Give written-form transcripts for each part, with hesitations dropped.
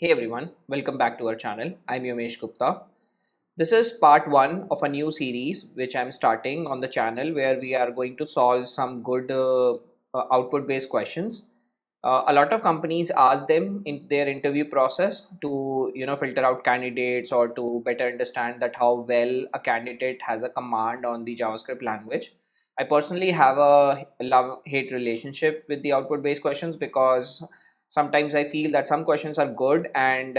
Hey everyone, welcome back to our channel. I'm Yomesh Gupta. This is part one of a new series which I'm starting on the channel where we are going to solve some good output based questions. A lot of companies ask them in their interview process to filter out candidates or to better understand that how well a candidate has a command on the JavaScript language. I personally have a love hate relationship with the output based questions because sometimes I feel that some questions are good and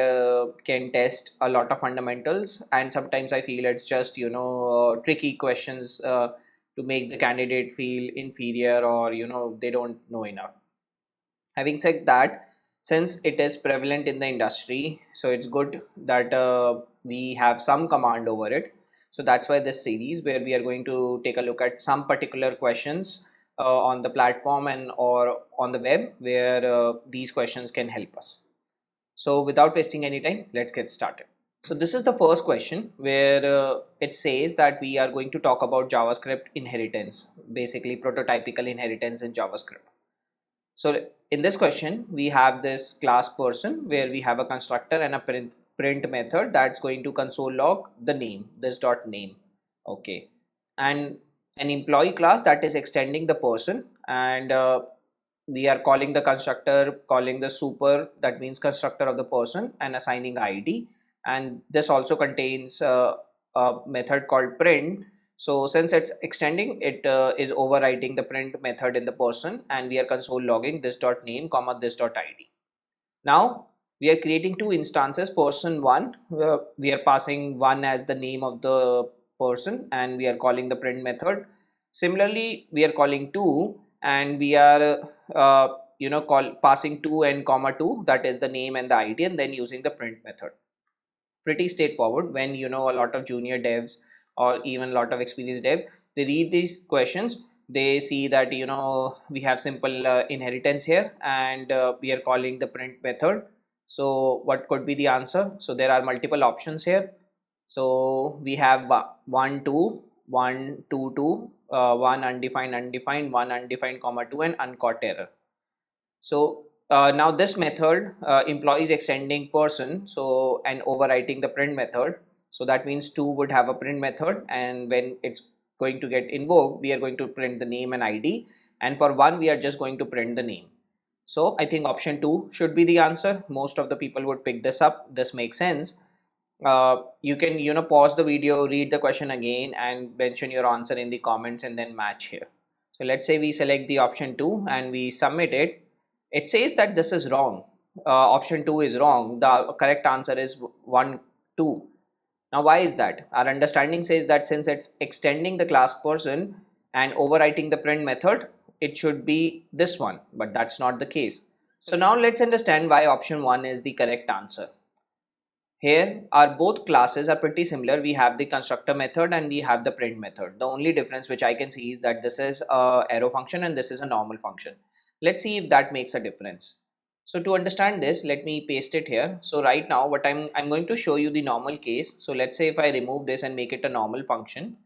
can test a lot of fundamentals, and sometimes I feel it's just tricky questions to make the candidate feel inferior, or they don't know enough. Having said that, since it is prevalent in the industry, so it's good that we have some command over it. So that's why this series where we are going to take a look at some particular questions on the platform and or on the web where these questions can help us. So without wasting any time, let's get started. So this is the first question where it says that we are going to talk about JavaScript inheritance, basically prototypical inheritance in JavaScript. So in this question, we have this class person where we have a constructor and a print method that's going to console log the name, this dot name. Okay. And an employee class that is extending the person, and we are calling the constructor, calling the super, that means constructor of the person, and assigning ID. And this also contains a method called print. So since it's extending, it is overriding the print method in the person, and we are console logging this dot name comma this dot id. Now we are creating two instances, person one, we are passing one as the name of the person, and we are calling the print method. Similarly, we are calling two, and we are passing two and comma two, that is the name and the id, and then using the print method. Pretty straightforward. When a lot of junior devs or even a lot of experienced dev, they read these questions, they see that we have simple inheritance here, and we are calling the print method. So what could be the answer? So there are multiple options here. So we have 1 2 1 2 2, 1 undefined undefined, 1 undefined comma 2, and uncaught error. So now this method employees extending person, so and overwriting the print method. So that means two would have a print method, and when it's going to get invoked, we are going to print the name and ID, and for one we are just going to print the name. So I think option 2 should be the answer. Most of the people would pick this up. This makes sense. You can pause the video, read the question again, and mention your answer in the comments and then match here. So let's say we select the option 2 and we submit it. It says that this is wrong. Option 2 is wrong. The correct answer is 1 2. Now why is that? Our understanding says that since it's extending the class person and overwriting the print method, it should be this one, but that's not the case. So now let's understand why option 1 is the correct answer. Here our both classes are pretty similar. We have the constructor method and we have the print method. The only difference which I can see is that this is a arrow function and this is a normal function. Let's see if that makes a difference. So to understand this, let me paste it here. So right now what I'm going to show you the normal case. So let's say if I remove this and make it a normal function,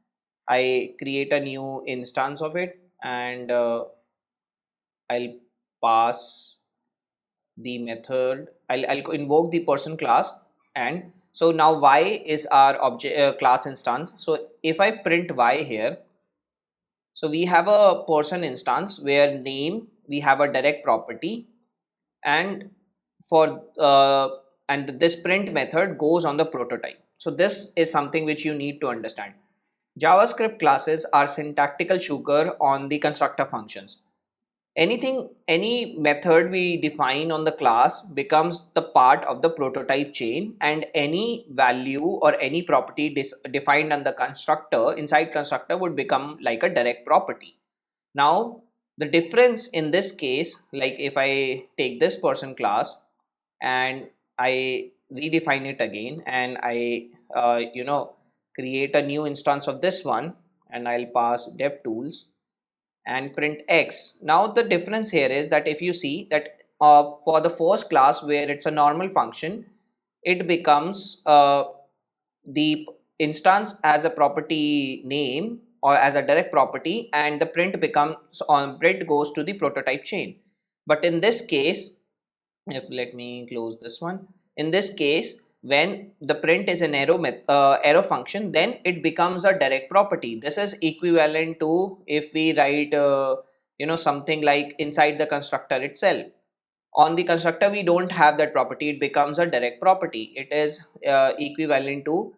I create a new instance of it, and I'll pass the method. I'll invoke the person class, and so now y is our object class instance. So if I print y here, so we have a person instance where name we have a direct property, and for and this print method goes on the prototype. So this is something which you need to understand. JavaScript classes are syntactical sugar on the constructor functions. Any method we define on the class becomes the part of the prototype chain, and any value or any property defined on the constructor inside constructor would become like a direct property. Now the difference in this case, like if I take this person class and I redefine it again, and I create a new instance of this one, and I'll pass Devtools and print x. Now the difference here is that if you see that for the first class where it's a normal function, it becomes the instance as a property name or as a direct property, and the print becomes on print goes to the prototype chain. But in this case, if let me close this one, In this case, when the print is an arrow function, then it becomes a direct property. This is equivalent to if we write something like inside the constructor itself. On the constructor we don't have that property, it becomes a direct property. It is equivalent to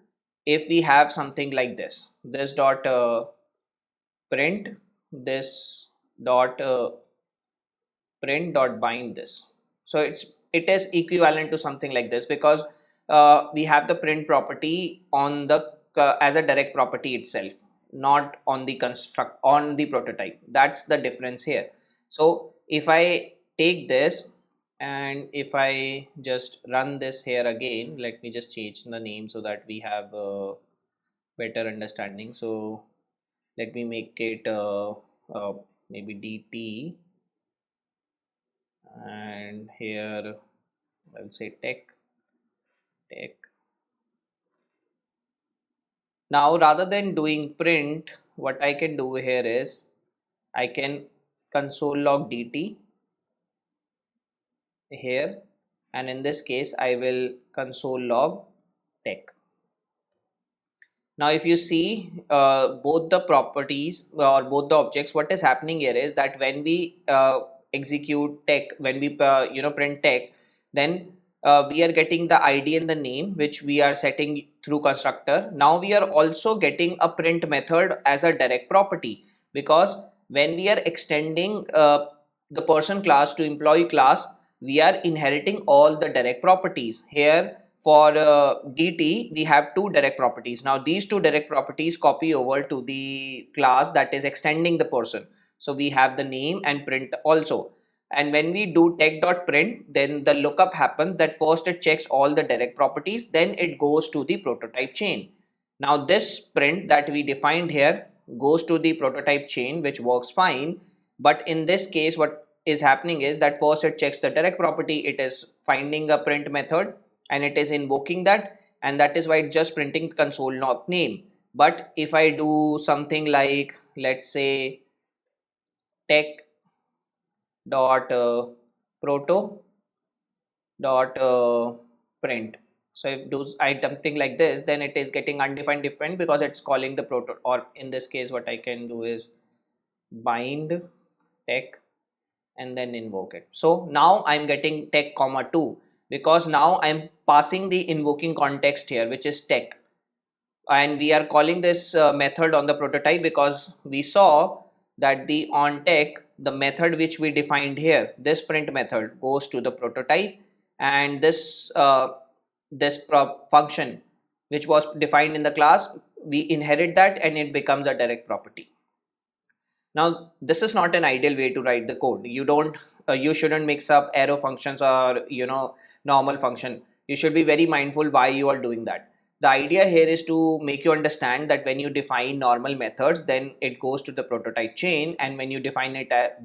if we have something like this dot print this dot print dot bind this. So it is equivalent to something like this, because we have the print property on the as a direct property itself, not on the construct on the prototype. That's the difference here. So if I take this and if I just run this here again, let me just change the name so that we have a better understanding. So let me make it maybe dt, and here I'll say tech. Now rather than doing print, what I can do here is I can console log dt here, and in this case I will console log tech. Now if you see both the properties or both the objects, what is happening here is that when we execute tech, when we print tech, then we are getting the id and the name which we are setting through constructor. Now we are also getting a print method as a direct property, because when we are extending the person class to employee class, we are inheriting all the direct properties. Here for dt we have two direct properties. Now these two direct properties copy over to the class that is extending the person. So we have the name and print also. And when we do tech.print, then the lookup happens that first it checks all the direct properties, then it goes to the prototype chain. Now this print that we defined here goes to the prototype chain, which works fine. But in this case, what is happening is that first it checks the direct property, it is finding a print method and it is invoking that, and that is why it's just printing console not name. But if I do something like, let's say tech dot proto dot print, so if do something like this, then it is getting undefined different because it's calling the proto, or in this case what I can do is bind tech and then invoke it. So now I'm getting tech comma 2, because now I'm passing the invoking context here, which is tech, and we are calling this method on the prototype because we saw that the on tech, the method which we defined here, this print method goes to the prototype, and this function which was defined in the class, we inherit that and it becomes a direct property. Now this is not an ideal way to write the code. You shouldn't mix up arrow functions or normal function. You should be very mindful why you are doing that. The idea here is to make you understand that when you define normal methods, then it goes to the prototype chain, and when you define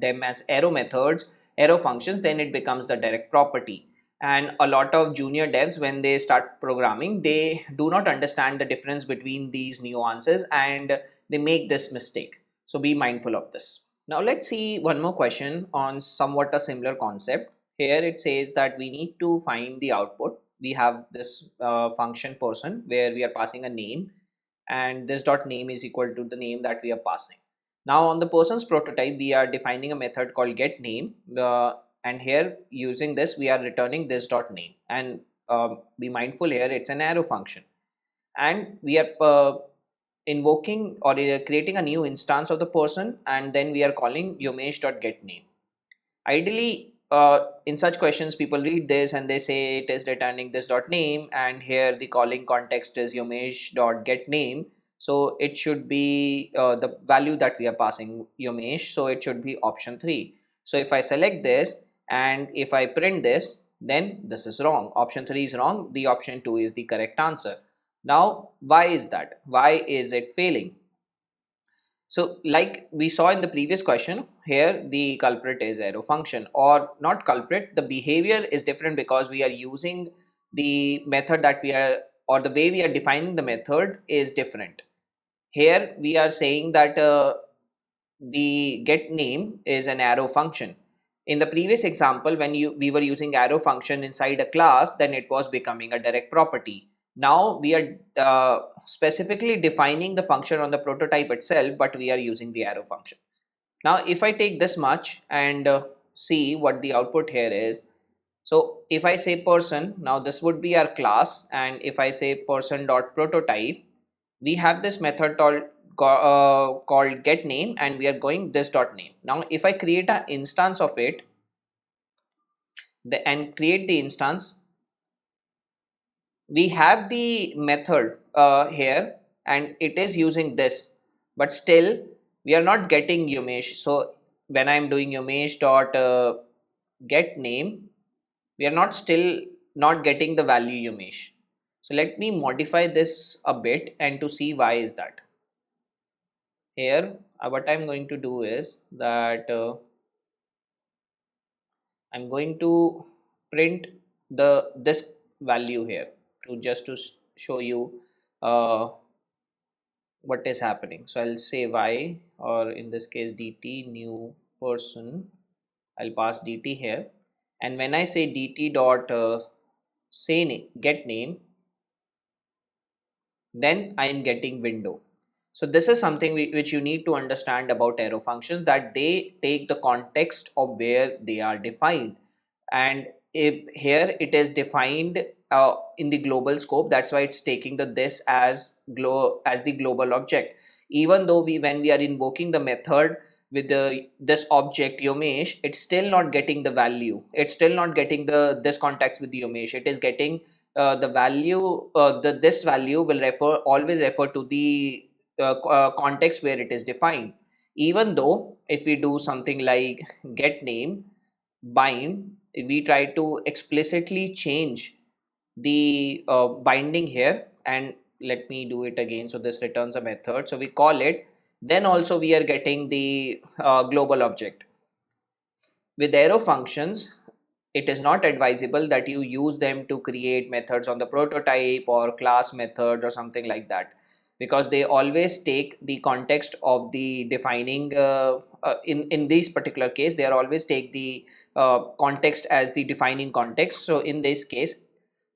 them as arrow methods, arrow functions, then it becomes the direct property. And a lot of junior devs, when they start programming, they do not understand the difference between these nuances and they make this mistake. So be mindful of this. Now let's see one more question on somewhat a similar concept. Here it says that we need to find the output. We have this function person where we are passing a name, and this dot name is equal to the name that we are passing. Now on the person's prototype, we are defining a method called get name, and here using this we are returning this dot name, and be mindful here it's an arrow function, and we are invoking or creating a new instance of the person, and then we are calling yomesh.getName. Ideally, in such questions, people read this and they say it is returning this dot name, and here the calling context is yomesh.getName. So it should be the value that we are passing yomesh. So it should be option 3. So if I select this and if I print this, then this is wrong. Option 3 is wrong. The option 2 is the correct answer. Now, why is that? Why is it failing? So like we saw in the previous question, here the culprit is arrow function, or not culprit, the behavior is different because we are using the method that we are, or the way we are defining the method is different. Here we are saying that the get name is an arrow function, In the previous example, when we were using arrow function inside a class, then it was becoming a direct property. Now we are specifically defining the function on the prototype itself, but we are using the arrow function. Now if I take this much and see what the output here is. So if I say person, now this would be our class, and if I say person dot prototype, we have this method called get name, and we are going this dot name. Now if I create an instance of it and create the instance, we have the method here, and it is using this, but still we are not getting Yomesh. So when I'm doing Yomesh dot get name, we are not getting the value Yomesh. So let me modify this a bit and to see why is that. Here what I'm going to do is that I'm going to print this value here to just to show you uh, what is happening. So I'll say y, or in this case dt new person. I'll pass dt here, and when I say dt dot get name, then I am getting window. So this is something which you need to understand about arrow functions, that they take the context of where they are defined. And if here it is defined in the global scope, that's why it's taking the this as the global object. Even though when we are invoking the method with the this object Yomesh, it's still not getting the value. It's still not getting the this context with the Yomesh. It is getting the value, this value will always refer to the context where it is defined. Even though if we do something like get name bind, we try to explicitly change the binding here, and let me do it again. So this returns a method, so we call it, then also we are getting the global object. With arrow functions, it is not advisable that you use them to create methods on the prototype or class methods or something like that, because they always take the context of the defining in this particular case, they are always take the context as the defining context. So in this case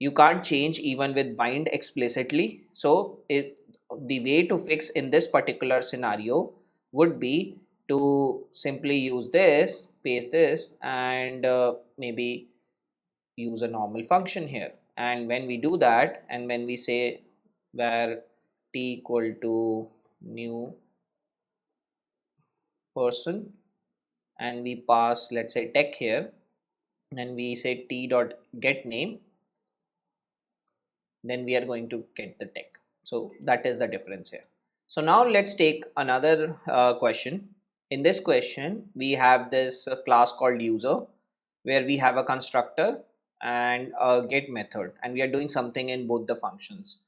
you can't change even with bind explicitly. So the way to fix in this particular scenario would be to simply use this, paste this, and maybe use a normal function here. And when we do that, and when we say where t equal to new person, and we pass, let's say, tech here, and we say t dot get name, then we are going to get the tech. So that is the difference here. So now let's take another question. In this question, we have this class called user, where we have a constructor and a get method, and we are doing something in both the functions.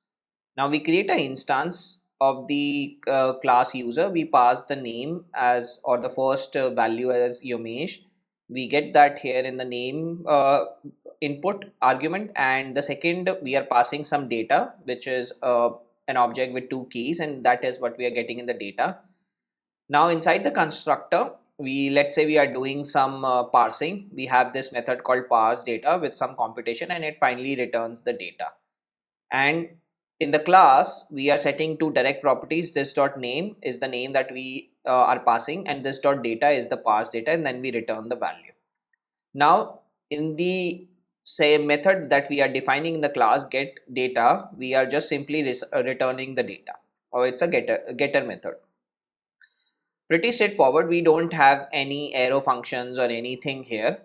Now we create an instance of the class user. We pass the name as, or the first value as Yomesh. We get that here in the name input argument, and the second we are passing some data, which is an object with two keys, and that is what we are getting in the data. Now inside the constructor, let's say we are doing some parsing. We have this method called parse data with some computation, and it finally returns the data. And in the class, we are setting two direct properties. This dot name is the name that we are passing, and this dot data is the parse data, and then we return the value. Now in the same method that we are defining in the class get data, we are just simply returning the data, or it's a getter method. Pretty straightforward. We don't have any arrow functions or anything here,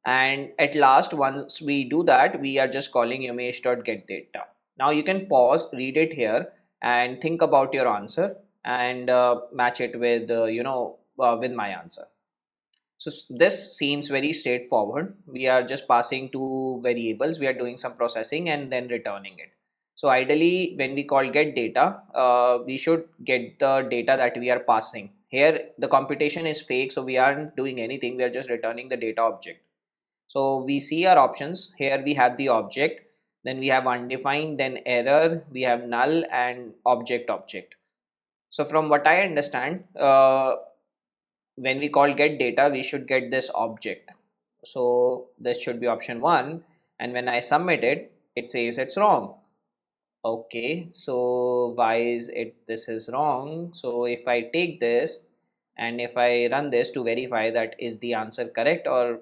and at last, once we do that, we are just calling Yomesh.getData. Now you can pause, read it here, and think about your answer, and match it with with my answer. So this seems very straightforward. We are just passing two variables, we are doing some processing and then returning it. So ideally, when we call get data, we should get the data that we are passing. Here the computation is fake, so we aren't doing anything, we are just returning the data object. So we see our options. Here we have the object, then we have undefined, then error, we have null, and object. So from what I understand, when we call get data, we should get this object. So this should be option 1, and when I submit it, it says it's wrong. Okay, so why is it this is wrong? So if I take this and if I run this to verify that is the answer correct or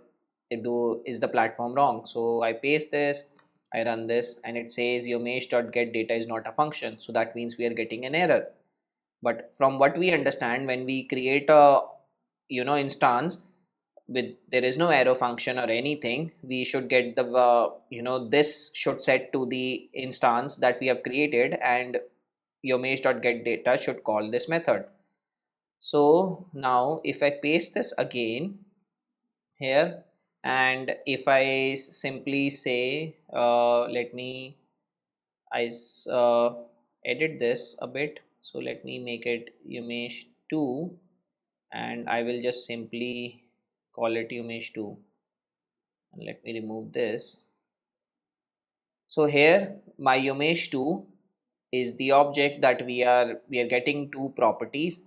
is the platform wrong. So I paste this, I run this, and it says yomesh.getData is not a function. So that means we are getting an error. But from what we understand, when we create a instance with there is no arrow function or anything, we should get the this should set to the instance that we have created, and yomesh.getData should call this method. So now if I paste this again here, and if I simply say let me edit this a bit, so let me make it yomesh 2, and I will just simply call it yomesh 2, and let me remove this. So here my yomesh 2 is the object that we are getting two properties,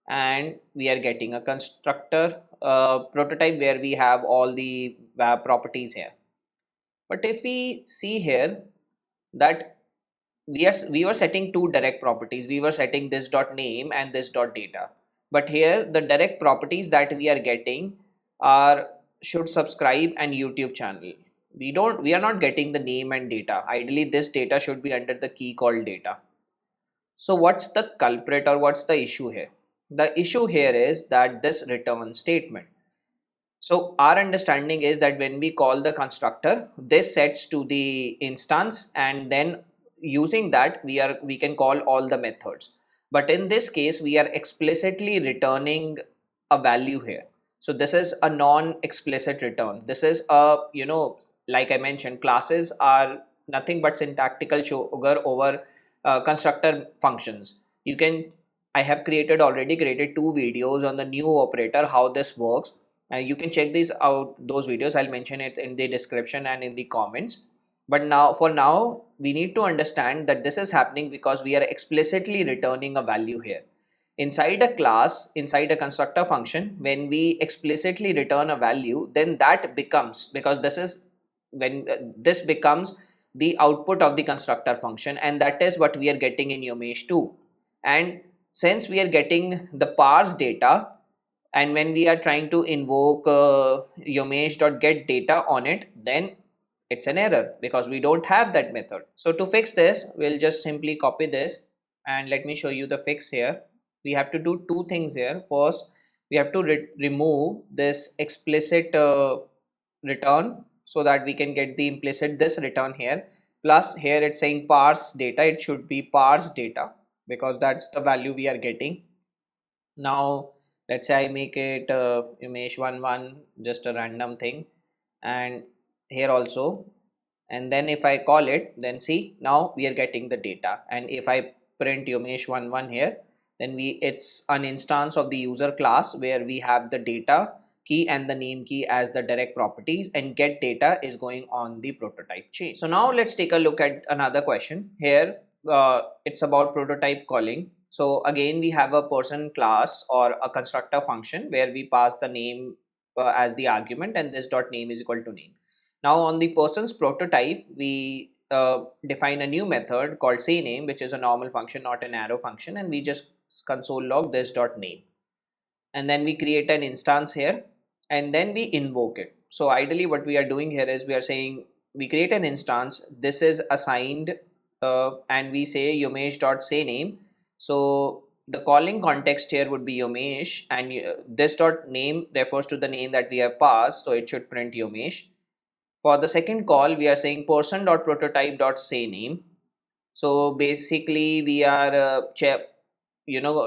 and we are getting a constructor prototype where we have all the web properties here. But if we see here that we were setting two direct properties, we were setting this dot name and this dot data, but here the direct properties that we are getting are should subscribe and YouTube channel. We are not getting the name and data. Ideally this data should be under the key called data. So what's the culprit or what's the issue here? The issue here is that this return statement. So our understanding is that when we call the constructor, this sets to the instance, and then using that we can call all the methods. But in this case, we are explicitly returning a value here. So this is a non-explicit return. This is a, like I mentioned, classes are nothing but syntactical sugar over constructor functions. You can, I have already created two videos on the new operator, how this works. You can check these out, those videos. I'll mention it in the description and in the comments. But now, for now, we need to understand that this is happening because we are explicitly returning a value here. Inside a class, inside a constructor function, when we explicitly return a value, then that becomes, because this is when this becomes the output of the constructor function, and that is what we are getting in Yomesh 2. And since we are getting the parse data, and when we are trying to invoke yomesh.getData on it, then it's an error because we don't have that method. So to fix this, we'll just simply copy this, and let me show you the fix here. We have to do two things here. First, we have to remove this explicit return so that we can get the implicit this return here. Plus here it's saying parse data, it should be parse data because that's the value we are getting. Now let's say I make it image 1 just a random thing, and here also, and then if I call it, then see now we are getting the data. And if I print Yomesh 1 here, then it's an instance of the user class where we have the data key and the name key as the direct properties, and get data is going on the prototype chain. So now let's take a look at another question here. It's about prototype calling. So again, we have a person class or a constructor function where we pass the name as the argument, and this dot name is equal to name. Now on the person's prototype, we define a new method called sayName, which is a normal function, not an arrow function, and we just console log this dot name, and then we create an instance here, and then we invoke it. So ideally what we are doing here is we are saying we create an instance, this is assigned, and we say yomesh dot say name. So the calling context here would be yomesh, and this dot name refers to the name that we have passed, so it should print yomesh. For the second call, we are saying person dot prototype dot say name. So basically we are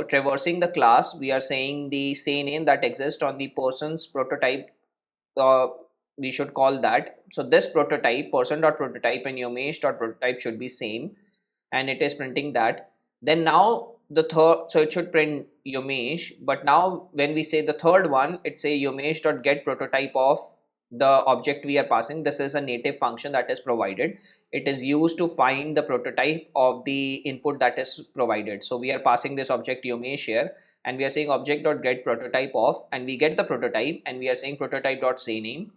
traversing the class. We are saying the say name that exists on the person's prototype, uh, we should call that. So this prototype, person dot prototype and yomesh dot prototype should be same, and it is printing that. Then now the third, so it should print yomesh, but now when we say the third one, it say yomesh dot get prototype of the object we are passing. This is a native function that is provided. It is used to find the prototype of the input that is provided. So we are passing this object yomesh here, and we are saying object dot get prototype of, and we get the prototype, and we are saying prototype dot say name.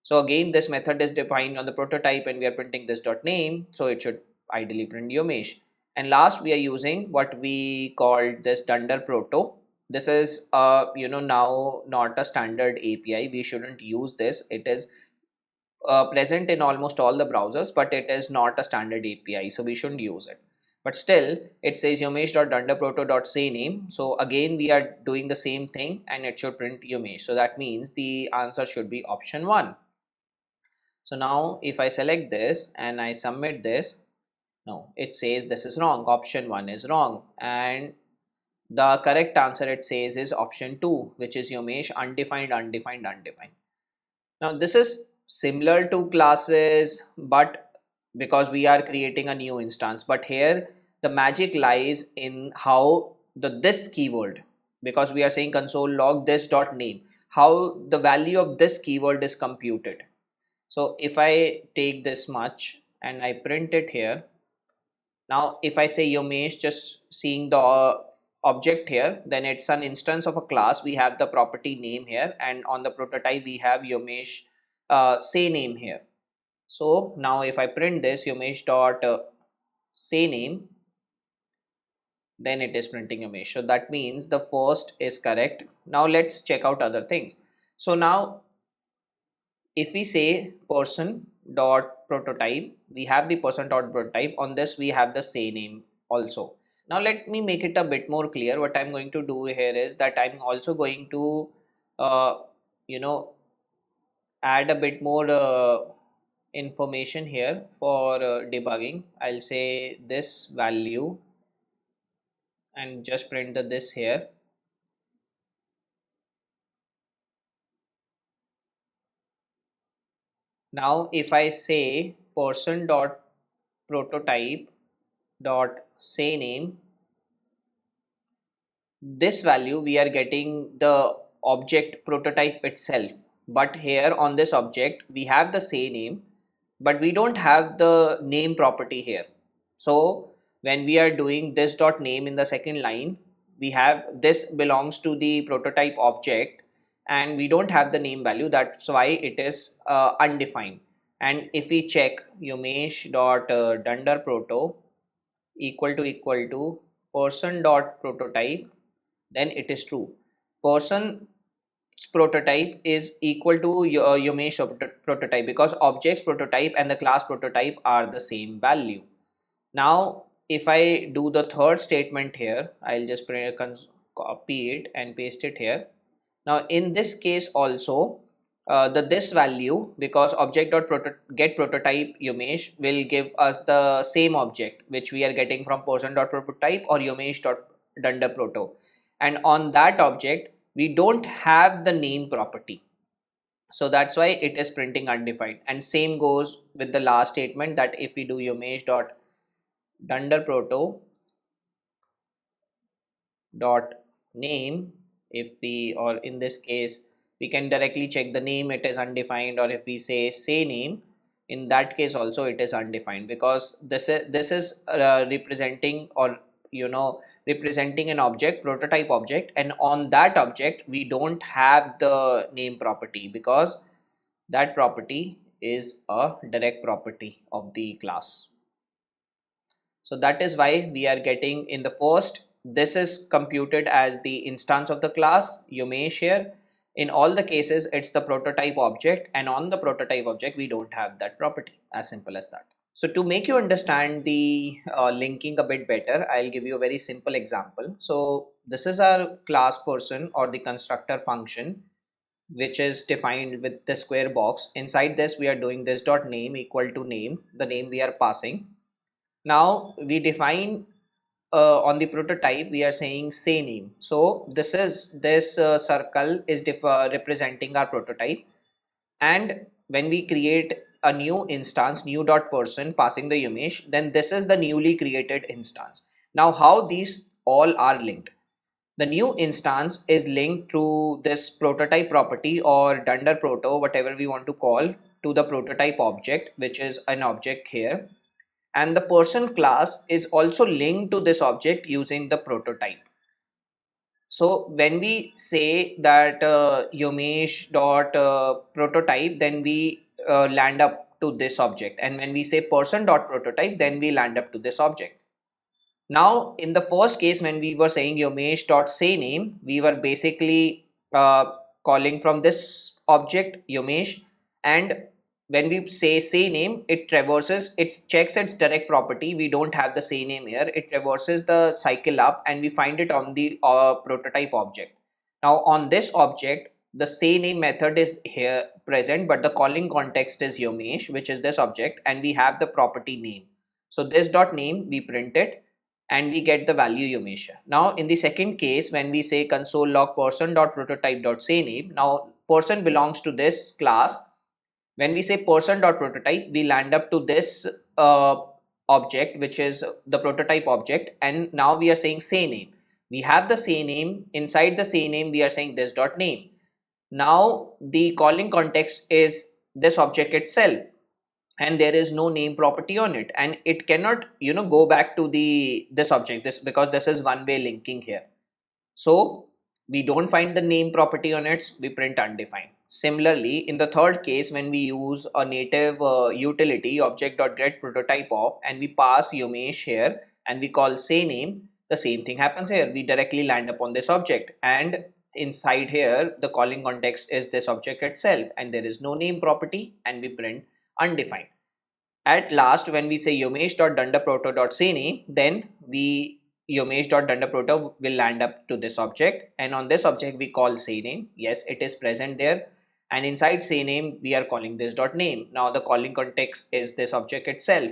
So again, this method is defined on the prototype and we are printing this dot name. So it should ideally print Yomesh. And last, we are using what we called this dunder proto. This is now not a standard API. We shouldn't use this. It is present in almost all the browsers, but it is not a standard API, so we shouldn't use it. But still, it says yomesh.dunderproto.sayname. So again, we are doing the same thing and it should print Yomesh. So that means the answer should be option 1. So now if I select this and I submit this, no, it says this is wrong. Option 1 is wrong. And the correct answer it says is option 2, which is Yomesh undefined, undefined, undefined. Now this is similar to classes, but because we are creating a new instance, but here the magic lies in how the this keyword, because we are saying console log this dot name, how the value of this keyword is computed. So if I take this much and I print it here, now if I say Yomesh, just seeing the object here, then it's an instance of a class. We have the property name here, and on the prototype we have Yomesh say name here. So now if I print this Yomesh dot say name, then it is printing Yomesh. So that means the first is correct. Now let's check out other things. So now if we say person dot prototype, we have the person dot prototype. On this we have the say name also. Now let me make it a bit more clear. What I'm going to do here is that I'm also going to uh, you know add a bit more information here for debugging. I'll say this value and just print the this here. Now if I say person dot prototype dot say name, this value we are getting the object prototype itself, but here on this object we have the say name, but we don't have the name property here. So when we are doing this dot name in the second line, we have this belongs to the prototype object and we don't have the name value. That's why it is undefined. And if we check Yomesh dot dunder proto equal to person dot prototype, then it is true. Person's prototype is equal to Yomesh prototype, because objects prototype and the class prototype are the same value. Now if I do the third statement here, I'll just copy it and paste it here. Now in this case also, the this value, because object dot get prototype Yomesh will give us the same object which we are getting from person dot prototype or Yomesh dot dunder proto, and on that object we don't have the name property. So that's why it is printing undefined. And same goes with the last statement, that if we do Yomesh dot dunder proto dot name, if we, or in this case we can directly check the name, it is undefined, or if we say name, in that case also it is undefined, because this is representing, or representing an object, prototype object, and on that object we don't have the name property, because that property is a direct property of the class. So that is why we are getting in the first, this is computed as the instance of the class Yomesh here. In all the cases, it's the prototype object, and on the prototype object, we don't have that property. As simple as that. So to make you understand the linking a bit better, I'll give you a very simple example. So this is our class person or the constructor function, which is defined with the square box. Inside this, we are doing this dot name equal to name, the name we are passing. Now we define on the prototype, we are saying say name. So this circle is representing our prototype, and when we create a new instance, new dot person passing the Yomesh, then this is the newly created instance. Now how these all are linked? The new instance is linked to this prototype property or dunder proto, whatever we want to call, to the prototype object, which is an object here, and the person class is also linked to this object using the prototype. So when we say that Yomesh dot prototype, then we land up to this object, and when we say person dot prototype, then we land up to this object. Now, in the first case, when we were saying Yomesh dot say name, we were basically calling from this object Yomesh, and when we say name, it traverses, it checks its direct property. We don't have the say name here. It traverses the cycle up, and we find it on the prototype object. Now, on this object, the say name method is here present, but the calling context is Yomesh, which is this object, and we have the property name. So this dot name we print it, and we get the value Yomesh. Now in the second case, when we say console log person dot prototype dot say name, now person belongs to this class. When we say person dot prototype, we land up to this object, which is the prototype object, and now we are saying say name. We have the say name. Inside the say name, we are saying this dot name. Now the calling context is this object itself, and there is no name property on it, and it cannot go back to the this object, this, because this is one way linking here. So we don't find the name property on it, we print undefined. Similarly, in the third case, when we use a native utility object.get prototype of, and we pass Yomesh here, and we call say name, the same thing happens here. We directly land upon this object, and inside here the calling context is this object itself, and there is no name property, and we print undefined. At last, when we say yomesh.dundaproto.say, then we yomesh.dundaproto will land up to this object, and on this object we call say name. Yes, it is present there, and inside say name we are calling this dot name. Now the calling context is this object itself,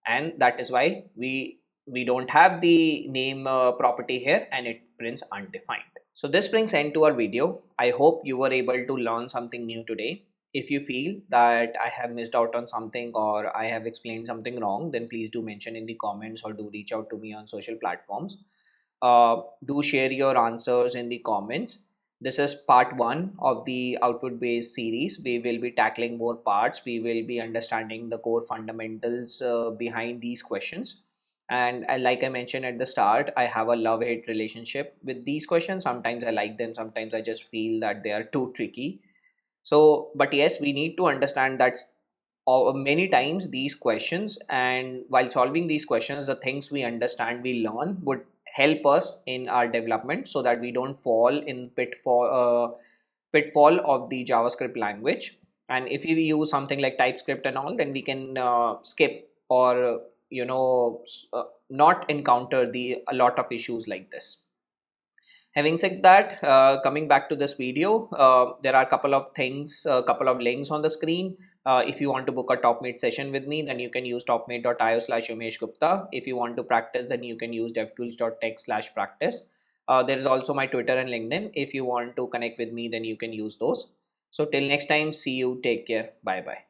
and that is why we don't have the name property here, and it prints undefined. So this brings end to our video. I hope you were able to learn something new today. If you feel that I have missed out on something or I have explained something wrong, then please do mention in the comments or do reach out to me on social platforms. Do share your answers in the comments. This is part one of the output based series. We will be tackling more parts. We will be understanding the core fundamentals behind these questions. And like I mentioned at the start, I have a love hate relationship with these questions. Sometimes I like them, sometimes I just feel that they are too tricky. So, but yes, we need to understand that many times these questions, and while solving these questions, the things we understand, we learn, would help us in our development, so that we don't fall in pitfall of the JavaScript language. And if we use something like TypeScript and all, then we can skip, or not encounter the a lot of issues like this. Having said that, coming back to this video, there are a couple of things, a couple of links on the screen. If you want to book a TopMate session with me, then you can use topmate.io/Yomesh Gupta. If you want to practice, then you can use devtools.tech/practice. There is also my Twitter and LinkedIn. If you want to connect with me, then you can use those. So till next time, see you. Take care. Bye bye.